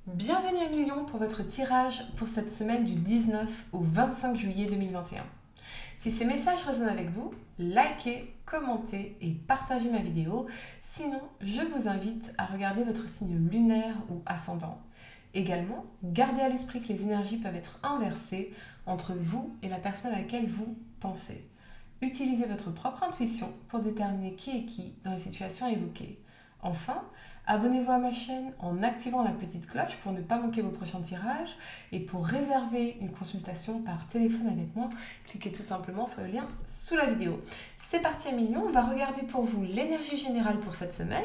Bienvenue à Million pour votre tirage pour cette semaine du 19 au 25 juillet 2021. Si ces messages résonnent avec vous, likez, commentez et partagez ma vidéo. Sinon, je vous invite à regarder votre signe lunaire ou ascendant. Également, gardez à l'esprit que les énergies peuvent être inversées entre vous et la personne à laquelle vous pensez. Utilisez votre propre intuition pour déterminer qui est qui dans les situations évoquées. Enfin, abonnez-vous à ma chaîne en activant la petite cloche pour ne pas manquer vos prochains tirages. Et pour réserver une consultation par téléphone avec moi, cliquez tout simplement sur le lien sous la vidéo. C'est parti à Million, on va regarder pour vous l'énergie générale pour cette semaine.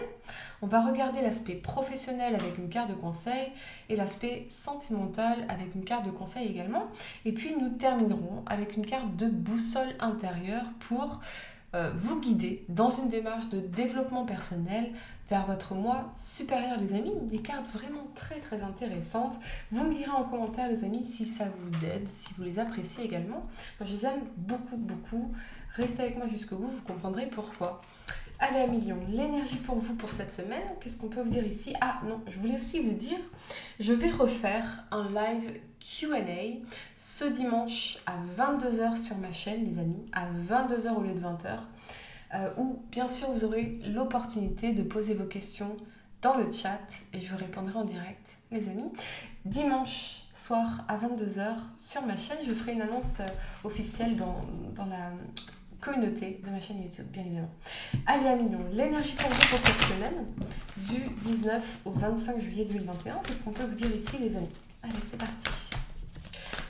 On va regarder l'aspect professionnel avec une carte de conseil et l'aspect sentimental avec une carte de conseil également. Et puis nous terminerons avec une carte de boussole intérieure pour vous guider dans une démarche de développement personnel vers votre moi supérieur, les amis. Des cartes vraiment très intéressantes. Vous me direz en commentaire, les amis, si ça vous aide, si vous les appréciez également. Moi, je les aime beaucoup. Restez avec moi jusqu'au bout, vous comprendrez pourquoi. Allez à Million, l'énergie pour vous pour cette semaine, qu'est-ce qu'on peut vous dire ici? Ah non, je voulais aussi vous dire, je vais refaire un live Q&A ce dimanche à 22h sur ma chaîne, les amis, à 22h au lieu de 20h, où bien sûr vous aurez l'opportunité de poser vos questions dans le chat et je vous répondrai en direct, les amis. Dimanche soir à 22h sur ma chaîne, je ferai une annonce officielle dans la communauté de ma chaîne YouTube, bien évidemment. Allez à Million, l'énergie pour vous pour cette semaine, du 19 au 25 juillet 2021. Qu'est-ce qu'on peut vous dire ici, les amis? Allez, c'est parti.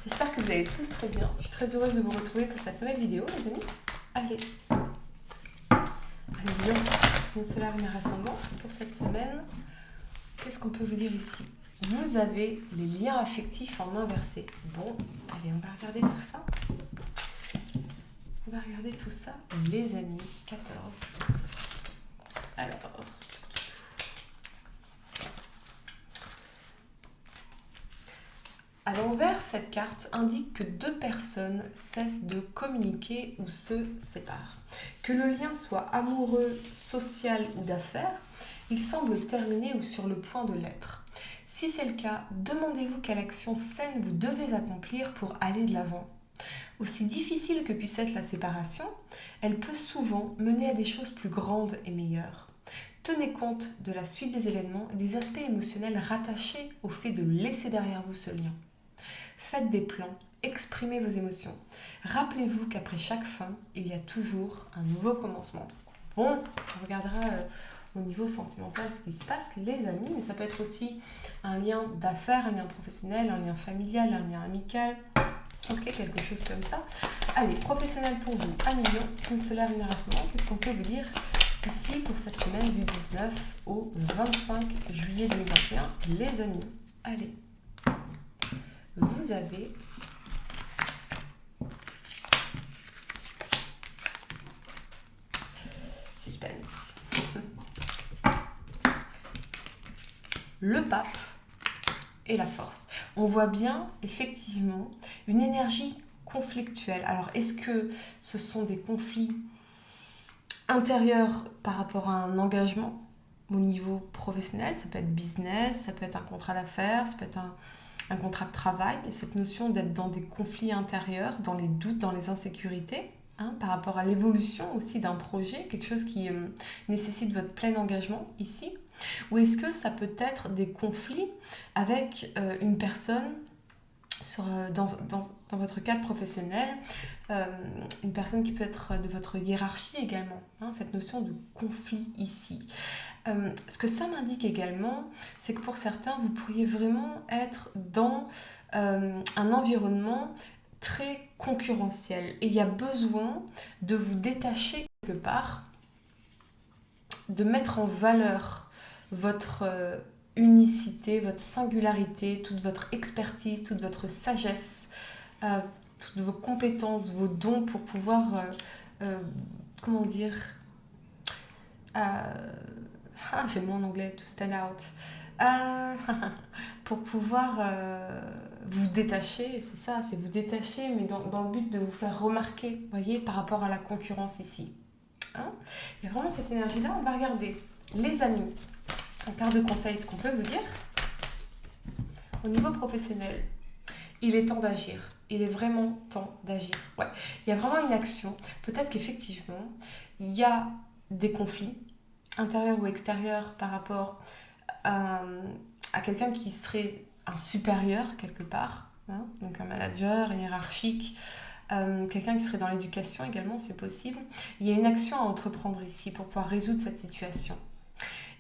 J'espère que vous allez tous très bien. Je suis très heureuse de vous retrouver pour cette nouvelle vidéo, les amis. Allez. Allez, Lion, signe solaire lunaire ascendant pour cette semaine. Qu'est-ce qu'on peut vous dire ici? Vous avez les liens affectifs en inversé. Bon, allez, on va regarder tout ça. On va regarder tout ça, les amis. 14. Alors. À l'envers, cette carte indique que deux personnes cessent de communiquer ou se séparent. Que le lien soit amoureux, social ou d'affaires, il semble terminé ou sur le point de l'être. Si c'est le cas, demandez-vous quelle action saine vous devez accomplir pour aller de l'avant. Aussi difficile que puisse être la séparation, elle peut souvent mener à des choses plus grandes et meilleures. Tenez compte de la suite des événements et des aspects émotionnels rattachés au fait de laisser derrière vous ce lien. Faites des plans, exprimez vos émotions. Rappelez-vous qu'après chaque fin, il y a toujours un nouveau commencement. Bon, on regardera au niveau sentimental ce qui se passe, les amis, mais ça peut être aussi un lien d'affaires, un lien professionnel, un lien familial, un lien amical. Ok, quelque chose comme ça. Allez, professionnel pour vous, à Million, signe solaire lunaire ascendant. Qu'est-ce qu'on peut vous dire ici pour cette semaine du 19 au 25 juillet 2021, les amis? Allez, vous avez suspense. Le pape et la force. On voit bien effectivement une énergie conflictuelle. Alors est-ce que ce sont des conflits intérieurs par rapport à un engagement au niveau professionnel? Ça peut être business, ça peut être un contrat d'affaires, ça peut être un contrat de travail. Et cette notion d'être dans des conflits intérieurs, dans les doutes, dans les insécurités, par rapport à l'évolution aussi d'un projet, quelque chose qui nécessite votre plein engagement ici. Ou est-ce que ça peut être des conflits avec une personne dans votre cadre professionnel, une personne qui peut être de votre hiérarchie également, cette notion de conflit ici. Ce que ça m'indique également, c'est que pour certains, vous pourriez vraiment être dans un environnement très concurrentiel et il y a besoin de vous détacher quelque part, de mettre en valeur votre unicité, votre singularité, toute votre expertise, toute votre sagesse, toutes vos compétences, vos dons pour pouvoir, comment dire, j'ai le mot en anglais, to stand out, pour pouvoir vous détacher, c'est ça, c'est vous détacher, mais dans le but de vous faire remarquer, voyez, par rapport à la concurrence ici. Il y a vraiment cette énergie-là, on va regarder. Les amis, en carte de conseil, ce qu'on peut vous dire. Au niveau professionnel, il est temps d'agir. Il est vraiment temps d'agir. Ouais. Il y a vraiment une action. Peut-être qu'effectivement, il y a des conflits, intérieurs ou extérieurs, par rapport à quelqu'un qui serait un supérieur quelque part, hein, donc un manager hiérarchique, quelqu'un qui serait dans l'éducation également, c'est possible. Il y a une action à entreprendre ici pour pouvoir résoudre cette situation.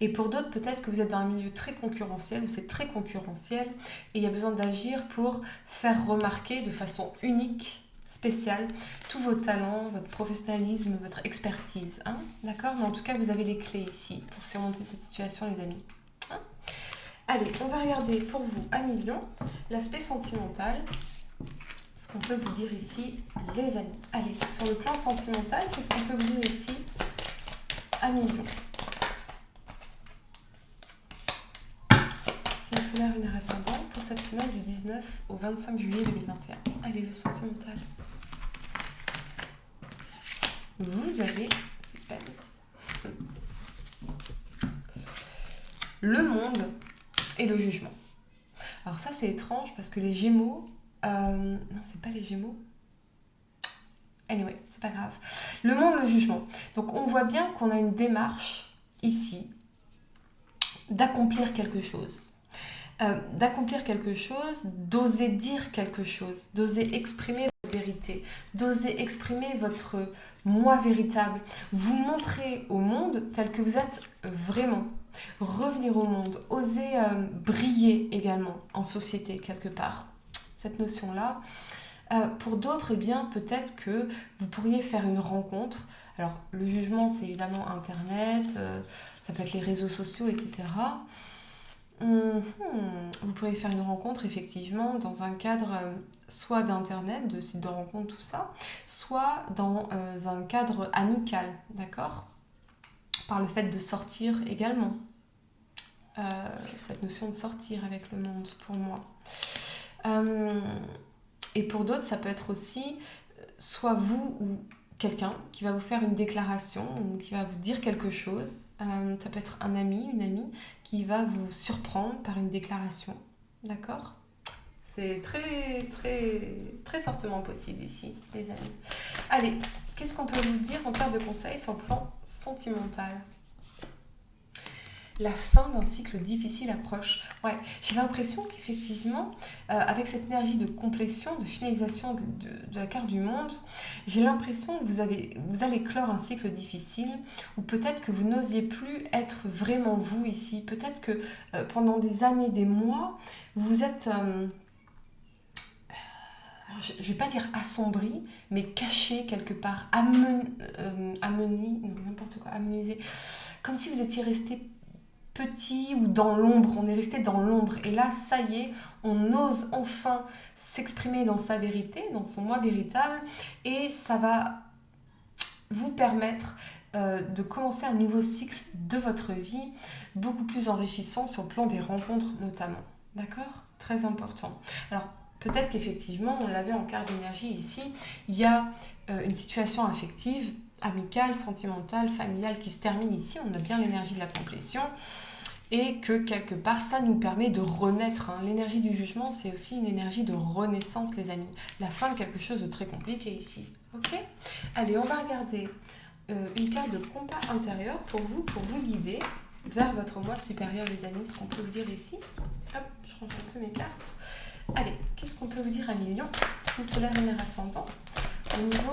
Et pour d'autres, peut-être que vous êtes dans un milieu très concurrentiel, où c'est très concurrentiel, et il y a besoin d'agir pour faire remarquer de façon unique, spéciale, tous vos talents, votre professionnalisme, votre expertise. Hein, d'accord? Mais en tout cas, vous avez les clés ici pour surmonter cette situation, les amis. Hein? Allez, on va regarder pour vous, à million, l'aspect sentimental. Ce qu'on peut vous dire ici, les amis. Allez, sur le plan sentimental, qu'est-ce qu'on peut vous dire ici, à million? Signe solaire, lunaire ascendant pour cette semaine du 19 au 25 juillet 2021. Allez, le sentimental. Vous avez suspense. Le monde et le jugement. Alors ça, c'est étrange parce que les Gémeaux... non, c'est pas les Gémeaux. Anyway, c'est pas grave. Le monde, le jugement. Donc, on voit bien qu'on a une démarche ici d'accomplir quelque chose. D'oser dire quelque chose, d'oser exprimer votre vérité, d'oser exprimer votre moi véritable, vous montrer au monde tel que vous êtes vraiment, revenir au monde, oser briller également en société quelque part. Cette notion-là. Pour d'autres, eh bien, peut-être que vous pourriez faire une rencontre. Alors, le jugement, c'est évidemment Internet, ça peut être les réseaux sociaux, etc. Vous pourriez faire une rencontre effectivement dans un cadre soit d'internet, de sites de rencontre, tout ça, soit dans un cadre amical, d'accord? Par le fait de sortir également. Cette notion de sortir avec le monde, pour moi. Et pour d'autres, ça peut être aussi soit vous ou quelqu'un qui va vous faire une déclaration ou qui va vous dire quelque chose. Ça peut être un ami, une amie qui va vous surprendre par une déclaration. D'accord? C'est très, très, très fortement possible ici, les amis. Allez, qu'est-ce qu'on peut vous dire en termes de conseils sur le plan sentimental? La fin d'un cycle difficile approche. Ouais, j'ai l'impression qu'effectivement, avec cette énergie de complétion, de finalisation de la carte du monde, j'ai l'impression que vous allez clore un cycle difficile, ou peut-être que vous n'osiez plus être vraiment vous ici. Peut-être que pendant des années, des mois, vous êtes... je ne vais pas dire assombri, mais caché quelque part, amenuisé, comme si vous étiez resté petit ou dans l'ombre, on est resté dans l'ombre. Et là, ça y est, on ose enfin s'exprimer dans sa vérité, dans son moi véritable, et ça va vous permettre de commencer un nouveau cycle de votre vie, beaucoup plus enrichissant sur le plan des rencontres notamment. D'accord? Très important. Alors, peut-être qu'effectivement, on l'avait en carte d'énergie ici, il y a une situation affective, amicale, sentimentale, familiale qui se termine ici. On a bien l'énergie de la complétion et que quelque part, ça nous permet de renaître. Hein. L'énergie du jugement, c'est aussi une énergie de renaissance, les amis. La fin de quelque chose de très compliqué ici. Ok? Allez, on va regarder une carte de compas intérieur pour vous guider vers votre moi supérieur, les amis. Ce qu'on peut vous dire ici. Hop, je range un peu mes cartes. Allez, qu'est-ce qu'on peut vous dire à million? Signe solaire, lunaire ascendant. Au niveau...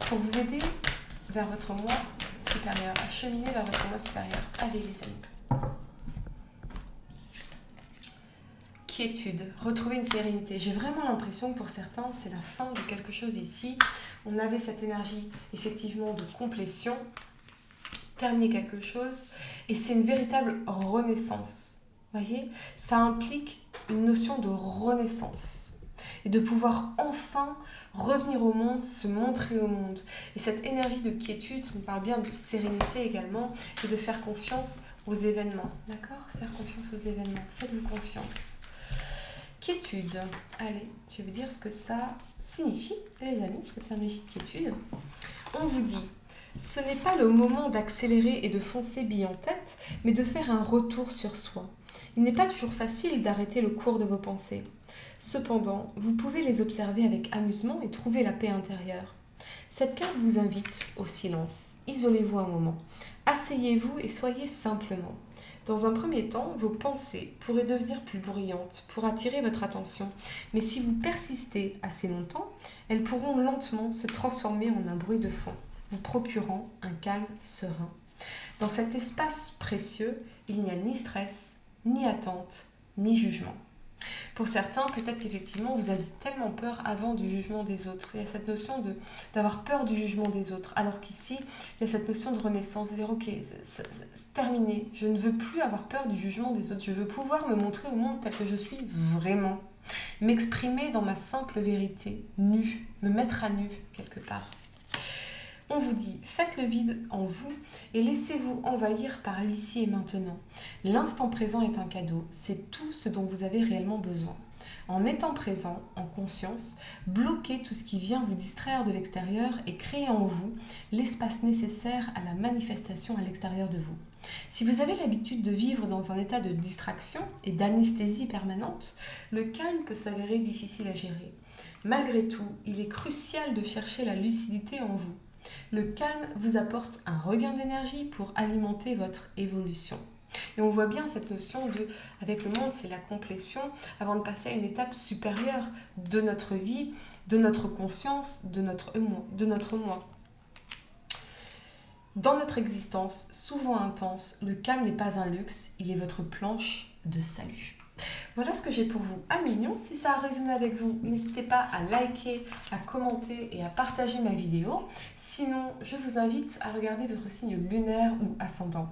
pour vous aider vers votre moi supérieur, à cheminer vers votre moi supérieur. Allez les amis. Quiétude, retrouver une sérénité. J'ai vraiment l'impression que pour certains, c'est la fin de quelque chose ici. On avait cette énergie effectivement de complétion, terminer quelque chose, et c'est une véritable renaissance. Vous voyez, ça implique une notion de renaissance. Et de pouvoir enfin revenir au monde, se montrer au monde. Et cette énergie de quiétude, on parle bien de sérénité également, et de faire confiance aux événements. D'accord? Faire confiance aux événements. Faites-vous confiance. Quiétude. Allez, je vais vous dire ce que ça signifie, les amis, cette énergie de quiétude. On vous dit Ce n'est pas le moment d'accélérer et de foncer bille en tête, mais de faire un retour sur soi. Il n'est pas toujours facile d'arrêter le cours de vos pensées. Cependant, vous pouvez les observer avec amusement et trouver la paix intérieure. Cette carte vous invite au silence. Isolez-vous un moment. Asseyez-vous et soyez simplement. Dans un premier temps, vos pensées pourraient devenir plus bruyantes pour attirer votre attention. Mais si vous persistez assez longtemps, elles pourront lentement se transformer en un bruit de fond, vous procurant un calme serein. Dans cet espace précieux, il n'y a ni stress, ni attente, ni jugement. Pour certains, peut-être qu'effectivement, vous aviez tellement peur avant du jugement des autres. Il y a cette notion d'avoir peur du jugement des autres. Alors qu'ici, il y a cette notion de renaissance, de dire, ok, c'est terminé. Je ne veux plus avoir peur du jugement des autres. Je veux pouvoir me montrer au monde tel que je suis vraiment. M'exprimer dans ma simple vérité, nue. Me mettre à nu, quelque part. On vous dit, faites le vide en vous et laissez-vous envahir par l'ici et maintenant. L'instant présent est un cadeau, c'est tout ce dont vous avez réellement besoin. En étant présent, en conscience, bloquez tout ce qui vient vous distraire de l'extérieur et créez en vous l'espace nécessaire à la manifestation à l'extérieur de vous. Si vous avez l'habitude de vivre dans un état de distraction et d'anesthésie permanente, le calme peut s'avérer difficile à gérer. Malgré tout, il est crucial de chercher la lucidité en vous. Le calme vous apporte un regain d'énergie pour alimenter votre évolution. Et on voit bien cette notion de, avec le monde, c'est la complétion avant de passer à une étape supérieure de notre vie, de notre conscience, de notre moi. Dans notre existence, souvent intense, le calme n'est pas un luxe, il est votre planche de salut. Voilà ce que j'ai pour vous à Mignon. Si ça a résonné avec vous, n'hésitez pas à liker, à commenter et à partager ma vidéo. Sinon, je vous invite à regarder votre signe lunaire ou ascendant.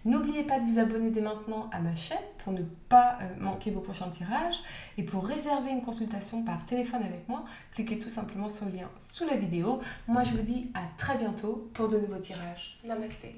N'oubliez pas de vous abonner dès maintenant à ma chaîne pour ne pas manquer vos prochains tirages. Et pour réserver une consultation par téléphone avec moi, cliquez tout simplement sur le lien sous la vidéo. Moi, je vous dis à très bientôt pour de nouveaux tirages. Namasté.